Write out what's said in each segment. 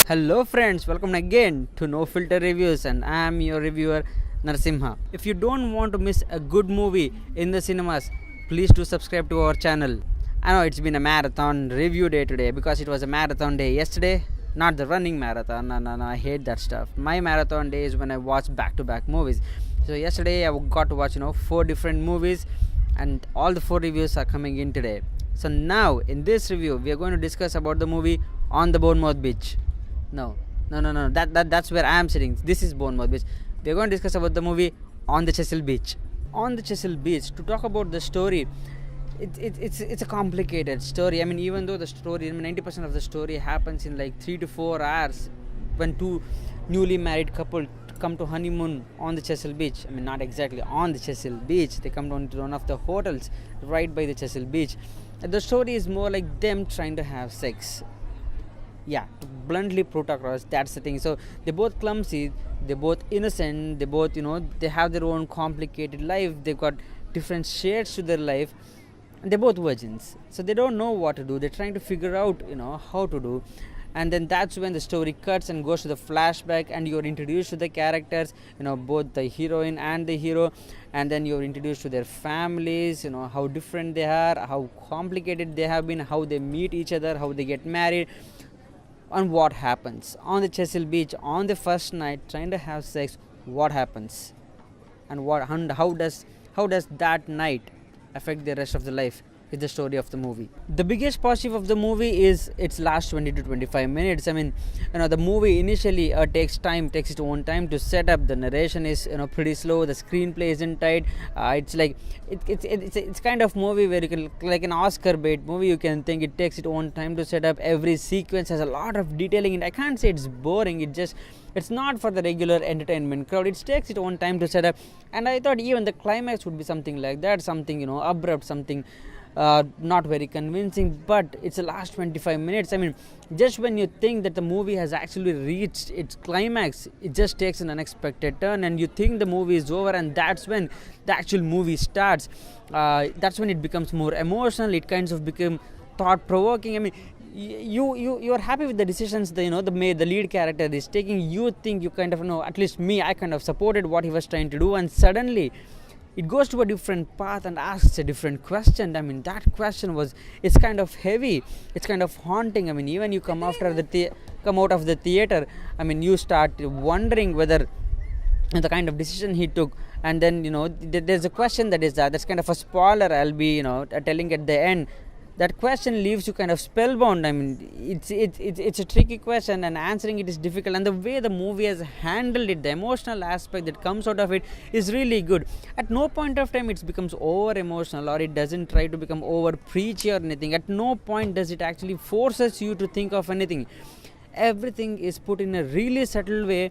Hello friends, welcome again to No Filter Reviews, and I am your reviewer Narsimha. If you don't want to miss a good movie in the cinemas, please do subscribe to our channel. I know it's been a marathon review day today because it was a marathon day yesterday, not the running marathon. No, I hate that stuff. My marathon day is when I watch back-to-back movies. So yesterday I got to watch 4 different movies, and all the 4 reviews are coming in today. So now in this review we are going to discuss about the movie On The Bournemouth Beach. No. That's where I am sitting. This is Bournemouth Beach. We are going to discuss about the movie On The Chesil Beach. On The Chesil Beach. To talk about the story, it's a complicated story. I mean, even though the story, 90% of the story happens in like 3 to 4 hours, when two newly married couple come to honeymoon on the Chesil Beach. I mean, not exactly on the Chesil Beach. They come down to one of the hotels right by the Chesil Beach. The story is more like them trying to have sex. Yeah, to bluntly put across, that's the thing. So they're both clumsy, they're both innocent, they both they have their own complicated life, they've got different shades to their life, and they're both virgins, so they don't know what to do. They're trying to figure out how to do. And then that's when the story cuts and goes to the flashback, and you're introduced to the characters, both the heroine and the hero, and then you're introduced to their families, how different they are, how complicated they have been, how they meet each other, how they get married, and what happens on the Chesil Beach on the first night trying to have sex. What happens, and how does that night affect the rest of the life is the story of the movie. The biggest positive of the movie is its last 20 to 25 minutes. I mean, the movie initially takes its own time to set up. The narration is pretty slow. The screenplay isn't tight. It's like it's kind of movie where you can, like an Oscar bait movie, you can think it takes its own time to set up. Every sequence has a lot of detailing, and I can't say it's boring. It's not for the regular entertainment crowd. It takes its own time to set up, and I thought even the climax would be something like that, something abrupt, something not very convincing. But it's the last 25 minutes. I mean, just when you think that the movie has actually reached its climax, it just takes an unexpected turn, and you think the movie is over, and that's when the actual movie starts. That's when it becomes more emotional. It kind of become thought-provoking. I mean, you're happy with the decisions the lead character is taking. You think you kind of at least me, I kind of supported what he was trying to do, and suddenly it goes to a different path and asks a different question. I mean, that question it's kind of heavy, it's kind of haunting. I mean, even you come out of the theater, I mean, you start wondering whether the kind of decision he took. And then there's a question that's kind of a spoiler I'll be telling at the end. That question leaves you kind of spellbound. I mean, it's a tricky question, and answering it is difficult. And the way the movie has handled it, the emotional aspect that comes out of it is really good. At no point of time it becomes over emotional, or it doesn't try to become over preachy or anything. At no point does it actually forces you to think of anything. Everything is put in a really subtle way.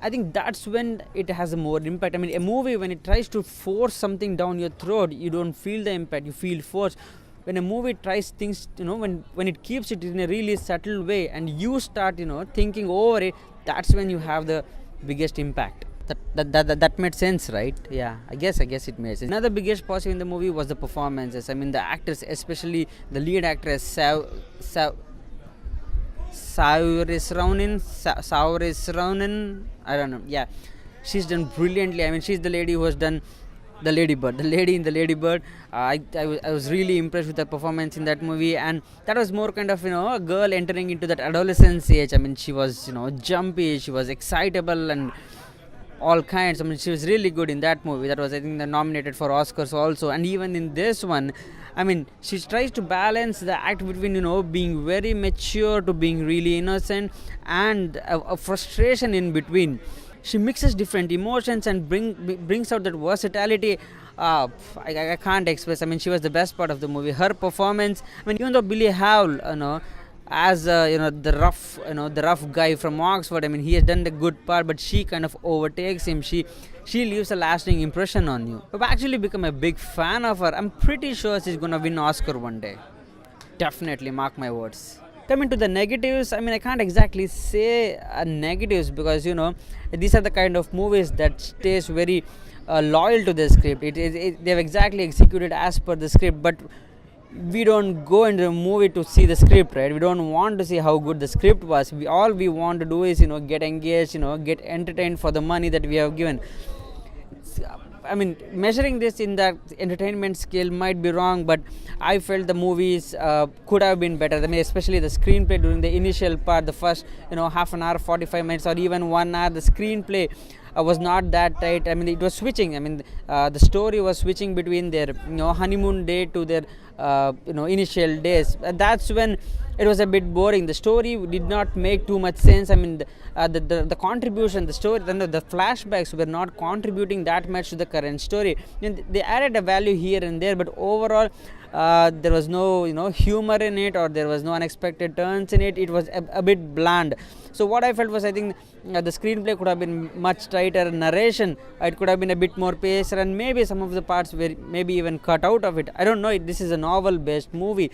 I think that's when it has a more impact. I mean, a movie, when it tries to force something down your throat, you don't feel the impact, you feel force. When a movie tries things, when it keeps it in a really subtle way, and you start, thinking over it, that's when you have the biggest impact. That made sense, right? Yeah, I guess it made sense. Another biggest positive in the movie was the performances. I mean, the actors, especially the lead actress, Saoirse Ronan, I don't know. Yeah, she's done brilliantly. I mean, she's the lady who has done the lady in the Ladybird. I was really impressed with her performance in that movie, and that was more kind of a girl entering into that adolescence age. I mean, she was jumpy, she was excitable, and all kinds. I mean, she was really good in that movie. That was, I think, nominated for Oscars also. And even in this one, I mean, she tries to balance the act between being very mature to being really innocent, and a frustration in between. She mixes different emotions and brings out that versatility. I can't express. I mean, she was the best part of the movie. Her performance. I mean, even though Billy Howell, as the rough guy from Oxford, I mean, he has done the good part, but she kind of overtakes him. She leaves a lasting impression on you. I've actually become a big fan of her. I'm pretty sure she's gonna win Oscar one day. Definitely, mark my words. Coming to the negatives, I mean, I can't exactly say negatives, because these are the kind of movies that stays very loyal to the script. They've exactly executed as per the script, but we don't go into the movie to see the script, right? We don't want to see how good the script was. All we want to do is, get engaged, get entertained for the money that we have given. I mean, measuring this in that entertainment scale might be wrong, but I felt the movies could have been better. I mean, especially the screenplay during the initial part, the first, half an hour, 45 minutes, or even 1 hour, the screenplay was not that tight. I mean, it was switching. I mean, the story was switching between their, honeymoon day to their, initial days. That's when it was a bit boring. The story did not make too much sense. I mean, the contribution, the story, the flashbacks were not contributing that much to the current story. And they added a value here and there, but overall, there was no humor in it, or there was no unexpected turns in it. It was a bit bland. So what I felt was, I think the screenplay could have been much tighter. Narration, it could have been a bit more paced, and maybe some of the parts were maybe even cut out of it. I don't know. This is a novel based movie,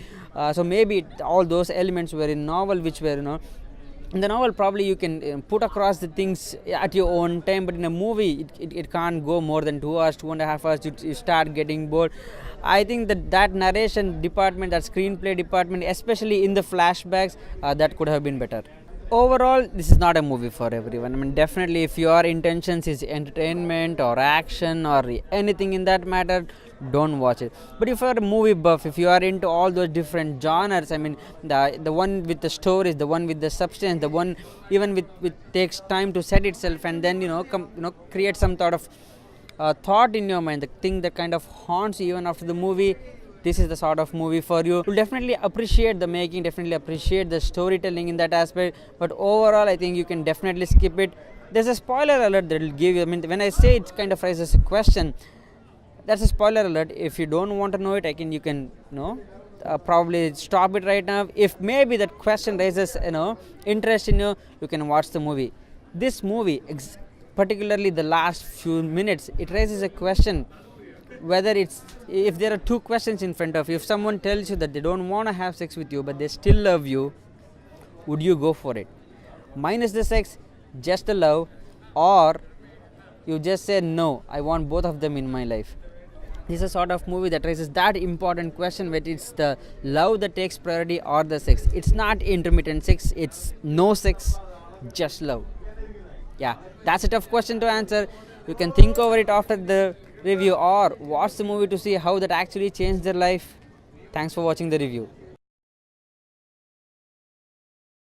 so maybe all those elements were in novel, which were in the novel probably you can put across the things at your own time, but in a movie it can't go more than 2 hours, 2.5 hours. You start getting bored. I think that narration department, that screenplay department, especially in the flashbacks, that could have been better. Overall, this is not a movie for everyone. I mean, definitely if your intentions is entertainment or action or anything in that matter, don't watch it. But if you are a movie buff, if you are into all those different genres, I mean, the one with the stories, the one with the substance, the one even with takes time to set itself, and then create some sort of thought in your mind, the thing that kind of haunts you even after the movie, this is the sort of movie for you. You'll definitely appreciate the making, definitely appreciate the storytelling in that aspect, but overall I think you can definitely skip it. There's a spoiler alert that will give you, I mean, when I say it kind of raises a question, that's a spoiler alert. If you don't want to know it, you can probably stop it right now. If maybe that question raises interest in you, you can watch the movie. This movie, particularly the last few minutes, it raises a question whether if there are two questions in front of you. If someone tells you that they don't want to have sex with you but they still love you, would you go for it? Minus the sex, just the love, or you just say no, I want both of them in my life. This is a sort of movie that raises that important question, whether it's the love that takes priority or the sex. It's not intermittent sex, it's no sex, just love. Yeah, that's a tough question to answer. You can think over it after the review, or watch the movie to see how that actually changed their life. Thanks for watching the review.